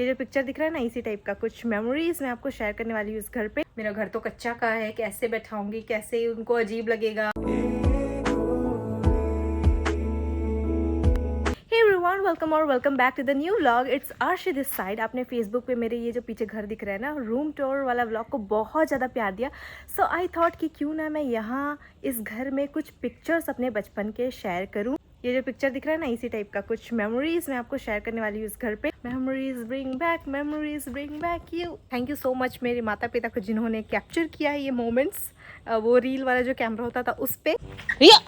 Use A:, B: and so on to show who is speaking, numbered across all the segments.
A: ये जो पिक्चर दिख रहा है ना, इसी टाइप का कुछ मेमोरीज मैं आपको शेयर करने वाली हूँ इस घर पे। मेरा घर तो कच्चा का है, कैसे बैठाऊंगी, कैसे उनको अजीब लगेगा। वेलकम और welcome back to the new vlog. It's Arshi this side. आपने फेसबुक पे मेरे ये जो पीछे घर दिख रहा है ना, रूम टूर वाला व्लॉग को बहुत ज़्यादा प्यार दिया। सो आई थॉट कि क्यों ना मैं यहाँ इस घर में कुछ पिक्चर्स अपने बचपन के शेयर करूँ। ये जो पिक्चर दिख रहा है ना, इसी टाइप का कुछ मेमोरीज मैं आपको शेयर करने वाली हूँ इस घर पे। Memories bring back you. Thank you so much मेरे माता पिता को जिन्होंने कैप्चर किया है ये मोमेंट्स। वो रील वाला जो कैमरा होता था उस पे।
B: रिया,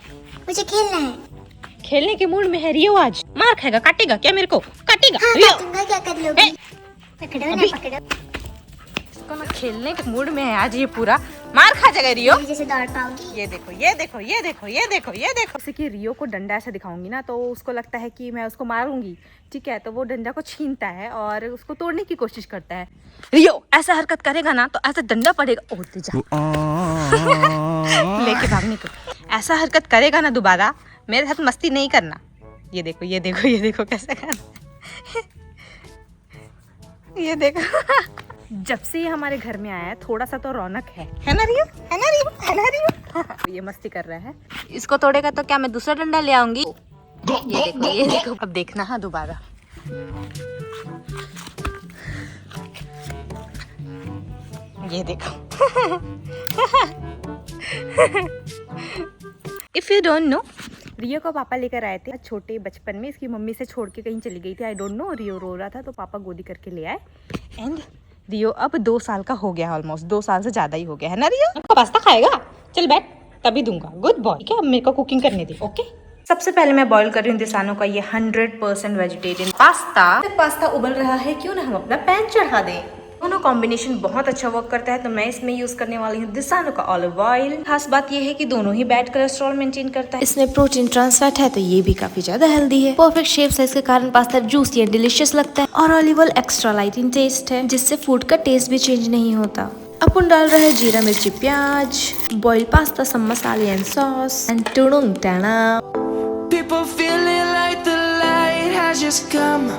C: मुझे खेलना है।
B: खेलने के मूड में है रियो। आज मार खाएगा, काटेगा क्या मेरे को? काटेगा।
C: हाँ,
B: रियो
C: काटूंगा, क्या कर लोगी? पकड़ो ना,
B: अभी।
C: पकड़ो।
B: इसको ना खेलने के मूड में है आज ये पूरा। मार खा जाएगा रियो।
C: मेरे जैसे दौड़ पाओगी?
B: ये देखो ये देखो ये देखो ये देखो ये देखो।
A: जैसे कि रियो को डंडा ऐसे दिखाऊंगी ना, तो उसको लगता है कि मैं उसको मारूंगी, ठीक है, तो वो डंडा को छीनता है और उसको तोड़ने की कोशिश करता है।
B: रियो ऐसा हरकत करेगा ना तो ऐसा डंडा पड़ेगा। ओ जा लेके भागने को। ऐसा हरकत करेगा ना दोबारा, मेरे साथ मस्ती नहीं करना। ये देखो ये देखो ये देखो कैसा कर ये देखो।
A: जब से ये हमारे घर में आया है थोड़ा सा तो रौनक है
B: ना रियो? है ना रियो? है ना रियो?
A: ये मस्ती कर रहा है।
B: इसको तोड़ेगा तो क्या मैं दूसरा डंडा ले आऊंगी? ये देखो अब देखना हाँ दोबारा। ये देखो। इफ यू डोंट नो,
A: रियो को पापा लेकर आए थे छोटे बचपन में। इसकी मम्मी से छोड़ के कहीं चली गई थी, आई डोंट नो। रियो रो रहा था तो पापा गोदी करके ले आए।
B: एंड रियो अब 2 साल का हो गया, ऑलमोस्ट 2 साल से ज्यादा ही हो गया है ना रियो? आपका पास्ता खाएगा? चल बैठ, तभी दूंगा। Good boy. ठीक है, अब मेरे को कुकिंग करने दे। ओके। सबसे पहले मैं बॉईल कर रही हूँ दिसानो का ये 100% वेजिटेरियन पास्ता उबल रहा है, क्यों ना हम अपना पैन चढ़ा दें। दोनों कॉम्बिनेशन बहुत अच्छा वर्क करता है, तो मैं इसमें यूज करने वाली हूँ दिसानो का ऑलिव ऑयल। खास बात ये है कि दोनों ही बैड कोलेस्ट्रॉल मेंटेन करता है।
D: इसमें प्रोटीन ट्रांस फैट है, तो ये भी काफी ज्यादा हेल्दी है। परफेक्ट शेप साइज के कारण पास्ता जूसी एंड डिलीशियस लगता है, और olive oil extra light in taste है, जिससे फूड का टेस्ट भी चेंज नहीं होता। अपन डाल रहे हैं जीरा मिर्ची प्याज, बॉइल्ड पास्ता, सम मसाले एंड सॉस एंड टुडुंग टाना।
E: People feeling like the light has just come.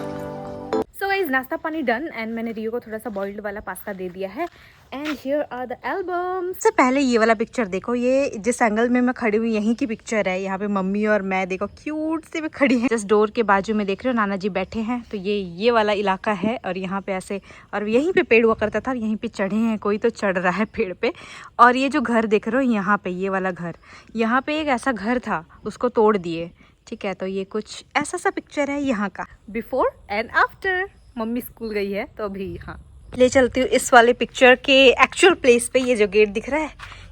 A: So guys, नाश्ता पानी डन एंड मैंने रियो को थोड़ा सा बॉइल्ड वाला पास्ता दे दिया है। And here are the albums.
B: सबसे पहले ये वाला पिक्चर देखो, ये जिस एंगल में मैं खड़ी हुई यहीं की पिक्चर है। यहाँ पे मम्मी और मैं देखो क्यूट से भी खड़ी हैं। जस्ट डोर के बाजू में देख रहे हो नाना जी बैठे हैं, तो ये वाला इलाका है। और यहाँ पे ऐसे, और यहीं पे पेड़ हुआ करता था, और यहीं पे चढ़े हैं, कोई तो चढ़ रहा है पेड़ पे। और ये जो घर देख रहे हो यहाँ पे, ये वाला घर, यहाँ पे एक ऐसा घर था, उसको तोड़ दिए, ठीक है। तो ये कुछ ऐसा सा पिक्चर है यहाँ का,
A: before and after. Mummy school गई है तो अभी हाँ
B: ले चलती हूँ इस वाले पिक्चर के एक्चुअल प्लेस पे। ये जो गेट दिख रहा है,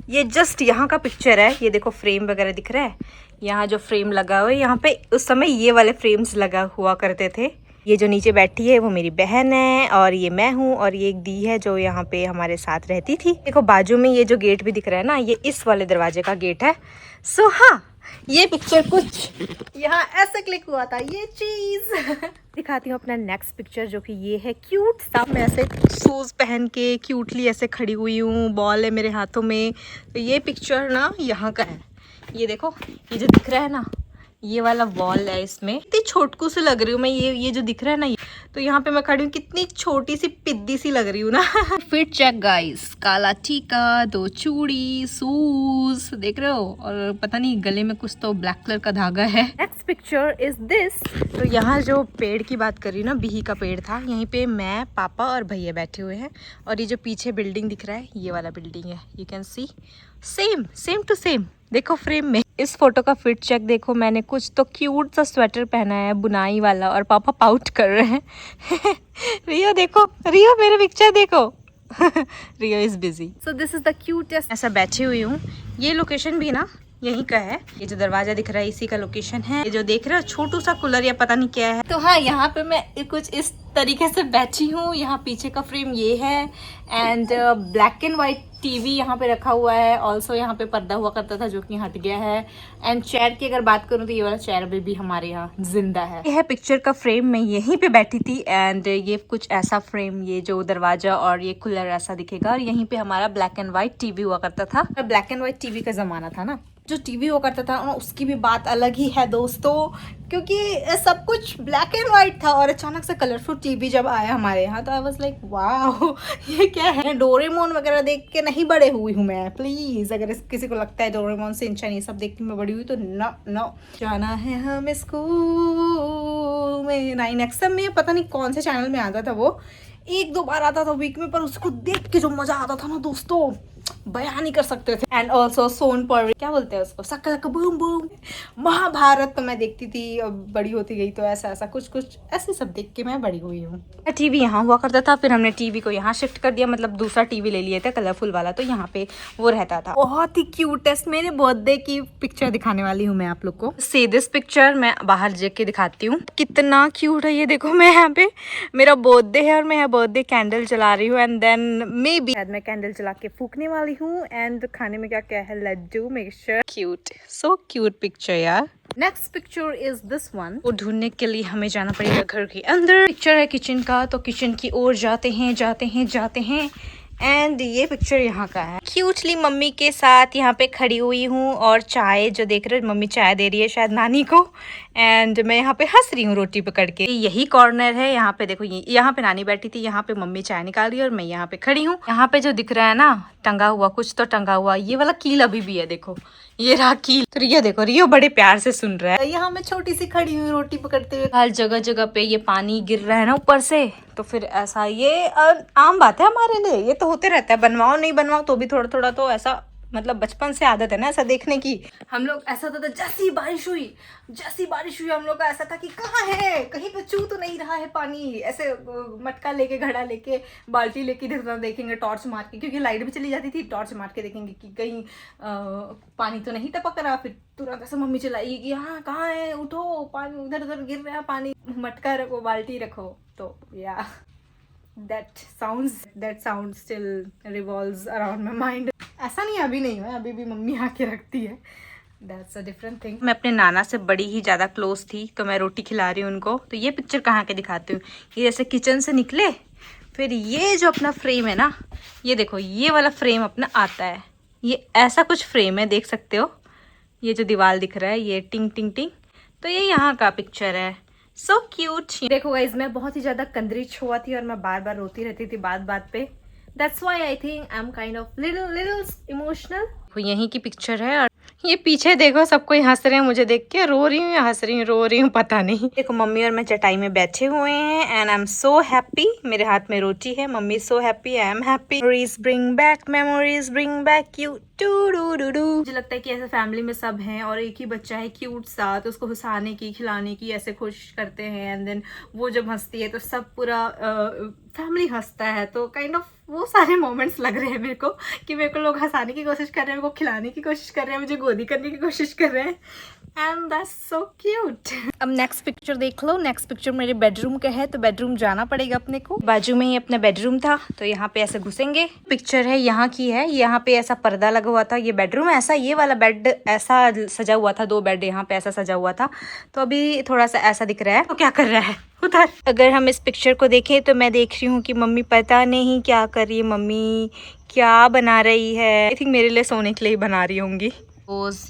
B: ये जस्ट यहाँ का पिक्चर है। ये देखो फ्रेम वगैरह दिख रहा है, यहाँ जो फ्रेम लगा हुआ है, यहाँ पे उस समय ये वाले फ्रेम्स लगा हुआ करते थे। ये जो नीचे बैठी है वो मेरी बहन है, और ये मैं हूँ, और ये एक दी है जो यहाँ पे हमारे साथ रहती थी। देखो बाजू में ये जो गेट भी दिख रहा है ना, ये इस वाले दरवाजे का गेट है। सो हाँ, ये पिक्चर कुछ यहाँ ऐसे क्लिक हुआ था, ये चीज।
A: दिखाती हूँ अपना नेक्स्ट पिक्चर, जो कि ये है क्यूट सा।
B: मैं ऐसे शूज पहन के क्यूटली ऐसे खड़ी हुई हूँ, बॉल है मेरे हाथों में। तो ये पिक्चर ना यहाँ का है। ये देखो, ये जो दिख रहा है ना, ये वाला वॉल है। इसमें इतनी छोटकू सी लग रही हूँ मैं। ये जो दिख रहा है ना, तो यहाँ पे मैं खड़ी हूँ, कितनी छोटी सी पिद्दी सी लग रही हूँ ना। फिट चेक गाइस, काला टीका, 2 चूड़ी, शूज देख रहे हो, और पता नहीं गले में कुछ तो ब्लैक कलर का धागा है।
A: Next picture is this.
B: तो यहाँ जो पेड़ की बात कर रही हूँ ना, बिही का पेड़ था, यहीं पे मैं, पापा और भैया बैठे हुए हैं। और ये जो पीछे बिल्डिंग दिख रहा है, ये वाला बिल्डिंग है। You can see same to same. देखो फ्रेम में इस फोटो का फिट चेक देखो। मैंने कुछ तो क्यूट सा स्वेटर पहना है, बुनाई वाला, और पापा पाउट कर रहे हैं। रियो देखो, रियो मेरे पिक्चर देखो। Rio is busy.
A: So this is the cutest.
B: ऐसा बैठी हुई हूँ। ये लोकेशन भी ना यहीं का है। ये जो दरवाजा दिख रहा है इसी का लोकेशन है। ये जो देख रहे हो छोटू सा कूलर या पता नहीं क्या है, तो हाँ यहाँ पे मैं कुछ इस तरीके से बैठी हूँ। यहाँ पीछे का फ्रेम ये है, and black and white TV यहाँ पे रखा हुआ है। ऑल्सो यहाँ पे पर्दा हुआ करता था जो कि हट गया है। एंड चेयर की अगर बात करूँ तो ये वाला चेयर भी हमारे यहाँ जिंदा है। ये है पिक्चर का फ्रेम, मैं यहीं पे बैठी थी। एंड ये कुछ ऐसा फ्रेम, ये जो दरवाजा और ये कूलर ऐसा दिखेगा। और यहीं पे हमारा ब्लैक एंड व्हाइट टीवी हुआ करता था।
A: ब्लैक एंड व्हाइट टीवी का जमाना था ना।
B: जो टीवी वो करता था ना, उसकी भी बात अलग ही है दोस्तों, क्योंकि सब कुछ ब्लैक एंड वाइट था और अचानक से कलरफुल टीवी जब आया हमारे यहाँ तो आई वाज लाइक वाह ये क्या है। डोरेमोन वगैरह देख के नहीं बड़े हुई हूँ मैं, प्लीज़ अगर किसी को लगता है डोरेमोन शिनचैन ये सब देख के मैं बड़ी हुई तो नो नो। जाना है हमें स्कूल में 9XM में, पता नहीं कौन से चैनल में आता था वो, 1-2 बार आता था वीक में, पर उसको देख के जो मजा आता था ना दोस्तों बयान नहीं कर सकते थे। एंड ऑल्सो सोनपर्वी, क्या बोलते हैं उसको, सक्का बूम बूम। महाभारत तो मैं देखती थी, अब बड़ी होती गई तो ऐसा ऐसा कुछ कुछ ऐसे सब देख के मैं बड़ी हुई हूँ। टीवी यहाँ हुआ करता था, फिर हमने टीवी को यहाँ शिफ्ट कर दिया, मतलब दूसरा टीवी ले लिए थे कलरफुल वाला, तो यहाँ पे वो रहता था। बहुत ही क्यूटेस्ट, मेरे बर्थडे की पिक्चर दिखाने वाली हूँ मैं आप लोग को। सी दिस पिक्चर मैं बाहर देख के दिखाती हूँ, कितना क्यूट है ये देखो। मैं यहाँ पे, मेरा बर्थडे है और मैं यहाँ बर्थडे कैंडल जला रही हूँ, एंड देन मे बी मैं कैंडल जला के फूकने वाली हूँ। एंड खाने में क्या क्या है, laddoo, mixture, cute, so cute picture यार। Next picture is this one. वो ढूंढने के लिए हमें जाना पड़ेगा घर के अंदर। पिक्चर है किचन का, तो किचन की ओर जाते हैं एंड ये पिक्चर यहाँ का है। क्यूटली मम्मी के साथ यहाँ पे खड़ी हुई हूँ और चाय जो देख रहे हो, मम्मी चाय दे रही है शायद नानी को, एंड मैं यहाँ पे हंस रही हूँ रोटी पकड़ के। यही कॉर्नर है, यहाँ पे देखो, यहाँ पे नानी बैठी थी, यहाँ पे मम्मी चाय निकाल रही है और मैं यहाँ पे खड़ी हूँ। यहाँ पे जो दिख रहा है ना टंगा हुआ, कुछ तो टंगा हुआ, ये वाला कील अभी भी है, देखो ये रहा कील। तो रियो देखो, रियो बड़े प्यार से सुन रहा है। यहाँ मैं छोटी सी खड़ी हुई रोटी पकड़ते हुए, हर जगह जगह पे ये पानी गिर रहा है ना ऊपर से, तो फिर ऐसा ये आम बात है हमारे लिए, ये तो होते रहता है, बनवाओ नहीं बनवाओ तो भी थोड़ा थोड़ा तो ऐसा, मतलब बचपन से आदत है ना ऐसा देखने की। हम लोग ऐसा होता था, जैसी बारिश हुई हम लोग का ऐसा था कि कहाँ है, कहीं पे चू तो नहीं रहा है पानी, ऐसे मटका लेके, घड़ा लेके, बाल्टी लेके इधर देखेंगे टॉर्च मार के, क्योंकि लाइट भी चली जाती थी, टॉर्च मार के देखेंगे कि कहीं पानी तो नहीं टपक रहा। फिर तुरंत ऐसे मम्मी चिल्लाई कि हाँ कहाँ है, उठो, पानी उधर उधर गिर रहा है, पानी, मटका रखो, बाल्टी रखो। तो या that sound still revolves around my mind. ऐसा नहीं, अभी नहीं है, अभी भी मम्मी आके रखती है, that's a different thing. मैं अपने नाना से बड़ी ही ज़्यादा क्लोज थी, तो मैं रोटी खिला रही हूँ उनको। तो ये पिक्चर कहाँ के दिखाती हूँ, ये जैसे किचन से निकले, फिर ये जो अपना फ्रेम है ना, ये देखो ये वाला फ्रेम अपना आता है, ये ऐसा कुछ फ्रेम है, देख सकते हो, ये जो दीवार दिख रहा है ये टिंग टिंग टिंग, तो ये यहाँ का पिक्चर है। So cute. देखो गाइज, मैं बहुत ही ज़्यादा कंदरीच हुआ थी और मैं बार बार रोती रहती थी बात बात पे, that's why I think I am kind of little emotional. यहीं की पिक्चर है और ये पीछे देखो, सब कोई हंस रहे हैं मुझे देख के, रो रही हूँ या हंस रही हूँ, रो रही हूँ पता नहीं। देखो मम्मी और मैं चटाई में बैठे हुए हैं and I am so happy, मेरे हाथ में रोटी है, mummy so happy, I am happy. Memories bring back you to. मुझे लगता है कि ऐसे फैमिली में सब हैं और एक ही बच्चा है क्यूट सा, तो उसको हंसाने की, खिलाने की, ऐसे खुश करते हैं, एंड देन वो जब हंसती है तो सब पूरा फैमिली हंसता है। तो काइंड ऑफ वो सारे मोमेंट्स लग रहे हैं मेरे को कि मेरे को लोग हंसाने की कोशिश कर रहे हैं, मेरे को खिलाने की कोशिश कर रहे हैं, मुझे गोदी करने की कोशिश कर रहे हैं, एंड दैट्स सो क्यूट। अब नेक्स्ट पिक्चर देख लो। नेक्स्ट पिक्चर मेरे बेडरूम का है, तो बेडरूम जाना पड़ेगा अपने को, बाजू में ही अपना बेडरूम था, तो यहाँ पे ऐसे घुसेंगे। पिक्चर है यहाँ की है, यहाँ पे ऐसा पर्दा लगा हुआ था, ये बेडरूम ऐसा, ये वाला बेड ऐसा सजा हुआ था, 2 बेड यहाँ पे ऐसा सजा हुआ था, तो अभी थोड़ा सा ऐसा दिख रहा है। तो क्या कर रहा है उधर? अगर हम इस पिक्चर को देखें तो मैं देख रही हूँ कि मम्मी पता नहीं क्या कर रही है, मम्मी क्या बना रही है, आई थिंक मेरे लिए सोने के लिए बना रही होंगी।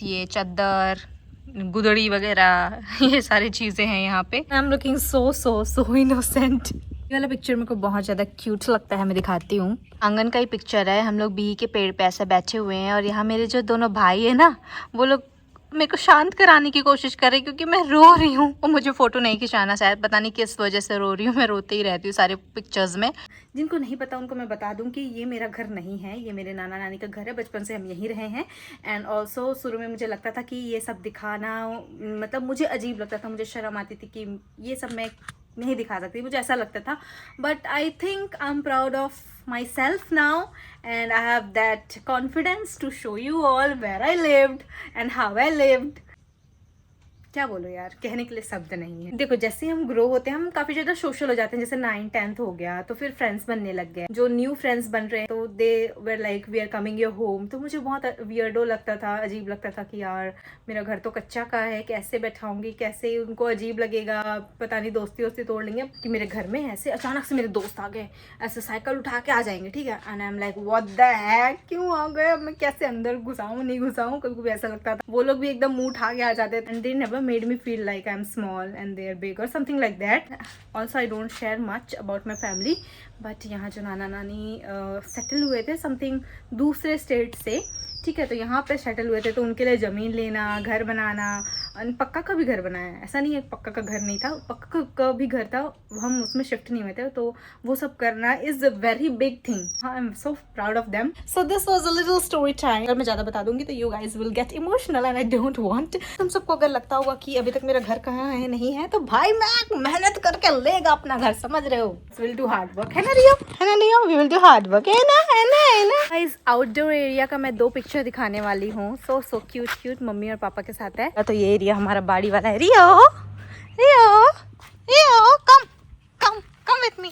B: ये चादर, गुदड़ी वगैरह, ये सारी चीजें हैं यहाँ पे। I am looking so innocent. ये वाला पिक्चर मेरे को बहुत ज़्यादा क्यूट लगता है, मैं दिखाती हूँ। आंगन का ही पिक्चर है, हम लोग बिही के पेड़ पे ऐसे बैठे हुए हैं और यहाँ मेरे जो दोनों भाई है ना, वो लोग मेरे को शांत कराने की कोशिश कर रहे हैं क्योंकि मैं रो रही हूँ और मुझे फ़ोटो नहीं खिंचाना, शायद पता नहीं किस वजह से रो रही हूँ, मैं रोते ही रहती हूँ सारे पिक्चर्स में। जिनको नहीं पता उनको मैं बता दूं कि ये मेरा घर नहीं है, ये मेरे नाना नानी का घर है, बचपन से हम यहीं रहे हैं। एंड ऑल्सो शुरू में मुझे लगता था कि ये सब दिखाना, मतलब मुझे अजीब लगता था, मुझे शर्म आती थी कि ये सब मैं नहीं दिखा सकती, मुझे ऐसा लगता था। But I think I am proud of myself now and I have that confidence to show you all where I lived and how I lived.
A: क्या बोलो यार, कहने के लिए शब्द नहीं है। देखो जैसे हम ग्रो होते हैं हम काफी ज्यादा सोशल हो जाते हैं, जैसे 9th-10th हो गया तो फिर फ्रेंड्स बनने लग गए, जो न्यू फ्रेंड्स बन रहे हैं तो they were like we are coming your home. तो मुझे बहुत वियर्डो लगता था, अजीब लगता था कि यार मेरा घर तो कच्चा का है, कैसे बैठाऊंगी, कैसे उनको अजीब लगेगा, पता नहीं दोस्ती वोस्ती तोड़ लेंगे कि मेरे घर में ऐसे अचानक से मेरे दोस्त आ गए, ऐसे साइकिल उठा के आ जाएंगे, ठीक है। And I am like what the heck, क्यों आ गए, अब मैं कैसे अंदर घुसाऊं नहीं घुसाऊं, कभी कभी ऐसा लगता था। वो लोग भी एकदम मुंह उठा के आ जाते थे and they never made me feel like I'm small and they're big or something like that. Also I don't share much about my family, but यहाँ जो नाना नानी सेटल हुए थे समथिंग दूसरे स्टेट से, ठीक है, तो यहाँ पे सेटल हुए थे तो उनके लिए ज़मीन लेना, घर बनाना, पक्का का भी घर बनाया, ऐसा नहीं है पक्का का घर नहीं था, पक्का का भी घर था, हम उसमें शिफ्ट नहीं हुए थे, तो वो सब करना is a very big thing. I am so proud of them. So this was a little story time. अगर मैं ज़्यादा बता दूंगी तो you guys will get emotional and I don't want. तुम सबको अगर लगता होगा कि अभी तक मेरा घर कहाँ है नहीं है, तो भाई मैं मेहनत करके लेगा अपना घर, समझ रहे हो। विल डू हार्ड वर्क, है ना रियो, है ना Rio, we will do hard work, है ना, है ना, है ना। गाइस आउटडोर एरिया का मैं 2 पिक्चर दिखाने वाली हूँ। सो क्यूट क्यूट, मम्मी और पापा के साथ है। तो ये एरिया हमारा बाड़ी वाला है। रियो रियो रियो कम कम कम विथ मी।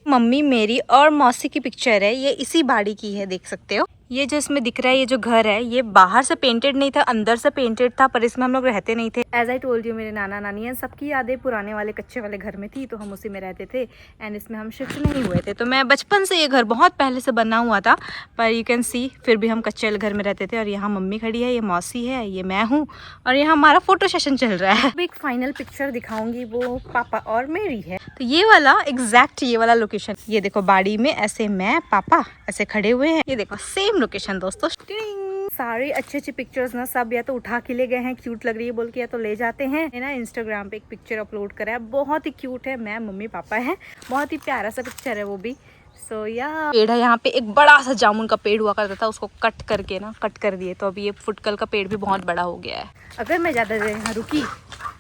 A: मम्मी मेरी और मौसी की पिक्चर है, ये इसी बाड़ी की है, देख सकते हो। ये जो इसमें दिख रहा है, ये जो घर है, ये बाहर से पेंटेड नहीं था, अंदर से पेंटेड था, पर इसमें हम लोग रहते नहीं थे। एज आई टोल्ड यू, मेरे नाना नानी सबकी यादें पुराने वाले कच्चे वाले घर में थी, तो हम उसी में रहते थे एंड इसमें हम शिफ्ट नहीं हुए थे। तो मैं बचपन से, ये घर बहुत पहले से बना हुआ था, पर यू कैन सी फिर भी हम कच्चे वाले घर में रहते थे। और यहाँ मम्मी खड़ी है, ये मौसी है, ये मैं हूँ, और यहाँ हमारा फोटो सेशन चल रहा है। अब एक फाइनल पिक्चर दिखाऊंगी, वो पापा और मेरी है। तो ये वाला एग्जैक्ट ये वाला लोकेशन, ये देखो बाड़ी में ऐसे मैं पापा ऐसे खड़े हुए हैं, ये देखो सेम लोकेशन दोस्तों। सारी अच्छी अच्छी पिक्चर्स ना सब या तो उठा के ले गए हैं, क्यूट लग रही है बोल के, या तो ले जाते हैं। है ना, इंस्टाग्राम पे एक पिक्चर अपलोड करा है, बहुत ही क्यूट है, मैं मम्मी पापा है, बहुत ही प्यारा सा पिक्चर है वो भी। सो या पेड़ है यहाँ पे, एक बड़ा सा जामुन का पेड़ हुआ करता था, उसको कट करके ना कट कर दिए, तो अभी ये फुटकल का पेड़ भी बहुत बड़ा हो गया है। अगर मैं ज़्यादा देर यहाँ रुकी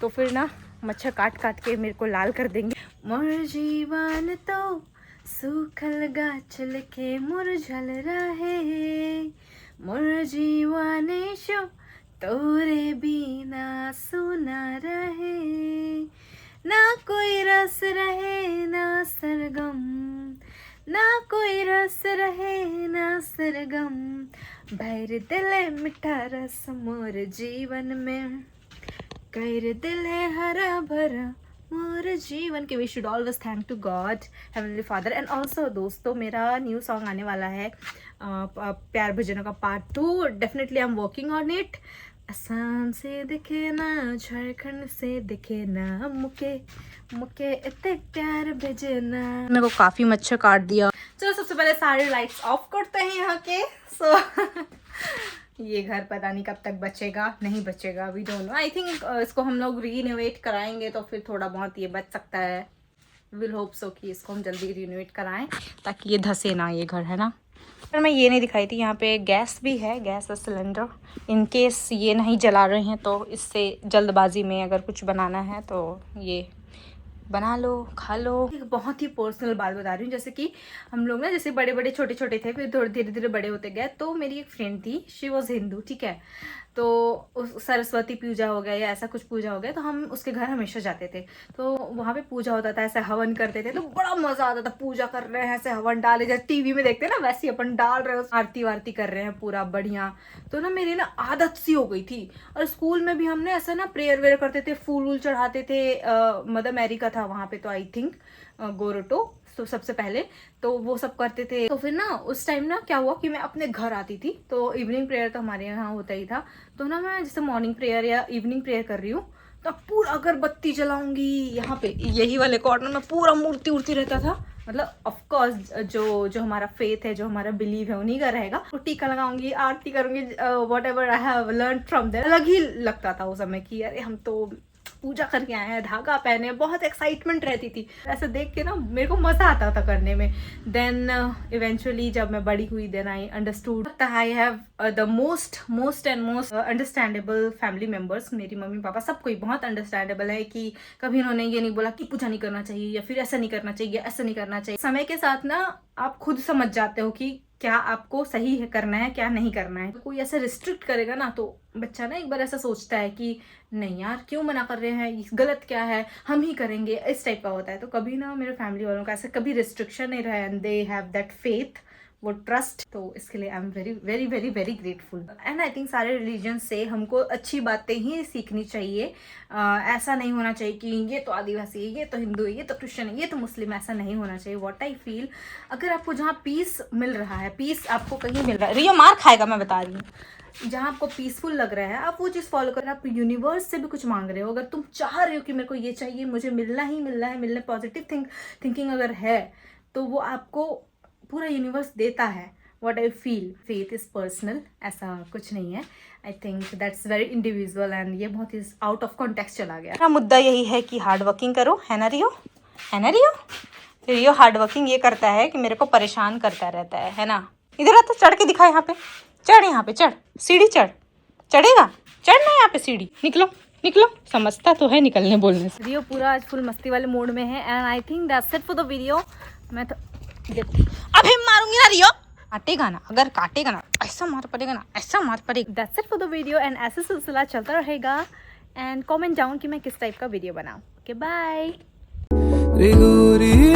A: तो फिर ना मच्छर काट काट के मेरे को लाल कर देंगे। मोर जीवन तो सूखल गाछ लेके मुरझल रहे, मोर जीवन शो तोरे बिना सुना रहे, ना कोई रस रहे ना सरगम, ना कोई रस रहे ना सरगम, भैर दिले मिठा रस मोर जीवन में, कर दिले हरा भरा मोर जीवन के। We should always thank to God heavenly father. And also दोस्तों, मेरा न्यू सॉन्ग आने वाला है, प्यार भजनों का part 2। Definitely I am working on it. Assam से दिखे ना, झारखंड से दिखे ना, मुके मुके इतने प्यार भेजना। मेरे को काफ़ी मच्छर काट दिया। चलो सबसे पहले सारे लाइट्स ऑफ करते हैं यहाँ के। सो ये घर पता नहीं कब तक बचेगा, नहीं बचेगा, we don't know. I think इसको हम लोग रीनोवेट कराएंगे तो फिर थोड़ा बहुत ये बच सकता है। विल होप सो कि इसको हम जल्दी रिनोवेट कराएं ताकि ये धसे ना ये घर, है ना। पर मैं ये नहीं दिखाई थी, यहाँ पे गैस भी है, गैस का सिलेंडर, इन केस ये नहीं जला रहे हैं तो इससे जल्दबाजी में अगर कुछ बनाना है तो ये बना लो, खा लो। एक बहुत ही पर्सनल बात बता रही हूँ, जैसे कि हम लोग ना जैसे बड़े बड़े छोटे छोटे थे, फिर थोड़े धीरे धीरे बड़े होते गए। तो मेरी एक फ्रेंड थी, शी वॉज हिंदू, ठीक है, तो उस सरस्वती पूजा हो गया या ऐसा कुछ पूजा हो गया तो हम उसके घर हमेशा जाते थे। तो वहाँ पे पूजा होता था, ऐसे हवन करते थे, तो बड़ा मजा आता था। पूजा कर रहे हैं, ऐसे हवन डाले, जैसे टीवी में देखते हैं ना वैसे ही अपन डाल रहे हैं, आरती वारती कर रहे हैं पूरा बढ़िया। तो ना मेरी ना आदत सी हो गई थी। और स्कूल में भी हमने ऐसा ना प्रेयर वेयर करते थे, फूल वूल चढ़ाते थे। मदर मैरी का था वहाँ पे, तो आई थिंक गोरोटो तो सबसे पहले तो वो सब करते थे। तो फिर ना उस टाइम ना क्या हुआ कि मैं अपने घर आती थी, तो इवनिंग प्रेयर तो हमारे यहाँ होता ही था। तो ना मैं जैसे मॉर्निंग प्रेयर या इवनिंग प्रेयर कर रही हूँ तो पूरा अगरबत्ती जलाऊंगी। यहाँ पे यही वाले कॉर्नर में पूरा मूर्ति उड़ती रहता था। मतलब ऑफकोर्स जो हमारा फेथ है, जो हमारा बिलीव है उन्हीं का रहेगा। तो टीका लगाऊंगी, आरती करूंगी, whatever I have learn from there. अलग ही लगता था उस समय कि अरे हम तो पूजा करके आए हैं, धागा पहने, बहुत एक्साइटमेंट रहती थी। ऐसे देख के ना मेरे को मजा आता था करने में। देन इवेंचुअली जब मैं बड़ी हुई, then I understood I have the most understandable family members. मेरी मम्मी पापा सब कोई बहुत अंडरस्टैंडेबल है कि कभी उन्होंने ये नहीं बोला कि पूजा नहीं करना चाहिए या फिर ऐसा नहीं करना चाहिए, ऐसा नहीं करना चाहिए। समय के साथ ना आप खुद समझ जाते हो कि क्या आपको सही है करना है, क्या नहीं करना है। कोई ऐसे रिस्ट्रिक्ट करेगा ना तो बच्चा ना एक बार ऐसा सोचता है कि नहीं यार क्यों मना कर रहे हैं, ये गलत क्या है, हम ही करेंगे, इस टाइप का होता है। तो कभी ना मेरे फैमिली वालों का ऐसे कभी रिस्ट्रिक्शन नहीं रहा, and they have that faith, वो ट्रस्ट। तो इसके लिए I am very very very very grateful. And I think सारे रिलीजन से हमको अच्छी बातें ही सीखनी चाहिए। ऐसा नहीं होना चाहिए कि ये तो आदिवासी है, ये तो हिंदू है, ये तो क्रिश्चियन है, ये तो मुस्लिम है, ऐसा नहीं होना चाहिए। व्हाट आई फील, अगर आपको जहाँ पीस मिल रहा है, पीस आपको कहीं मिल रहा है,
B: रियो मार खाएगा मैं बता रही हूँ।
A: जहाँ आपको पीसफुल लग रहा है आप वो चीज़ फॉलो करें। आप यूनिवर्स से भी कुछ मांग रहे हो, अगर तुम चाह रहे हो कि मेरे को ये चाहिए, मुझे मिलना ही मिलना है, मिलना, पॉजिटिव थिंकिंग अगर है तो वो आपको पूरा यूनिवर्स देता है। What I feel, faith is personal, ऐसा कुछ नहीं है। I think that's very individual, and ये बहुत ही आउट ऑफ कॉन्टेक्स्ट चला गया।
B: मेरा मुद्दा यही है कि हार्ड वर्किंग करो, है ना रियो, है ना रियो। रियो हार्ड वर्किंग ये करता है कि मेरे को परेशान करता रहता है ना। इधर आ तो चढ़ के दिखा, यहाँ पे चढ़, यहाँ पे चढ़, सीढ़ी चढ़, चढ़ेगा, चढ़ना यहाँ पे सीढ़ी, निकलो निकलो, समझता तो है निकलने बोलने से।
A: रियो पूरा आज फुल मस्ती वाले मूड में है, and I think that's it for the video. मैं तो
B: अभी मारूंगी ना रियो, काटेगा ना, अगर काटेगा ना ऐसा मार पड़ेगा ना, ऐसा मार पड़ेगा।
A: That's it for the video, and ऐसे सिलसिला चलता रहेगा। एंड कमेंट डाउन कि मैं किस टाइप का वीडियो बनाऊँ। Okay bye.
E: Rigori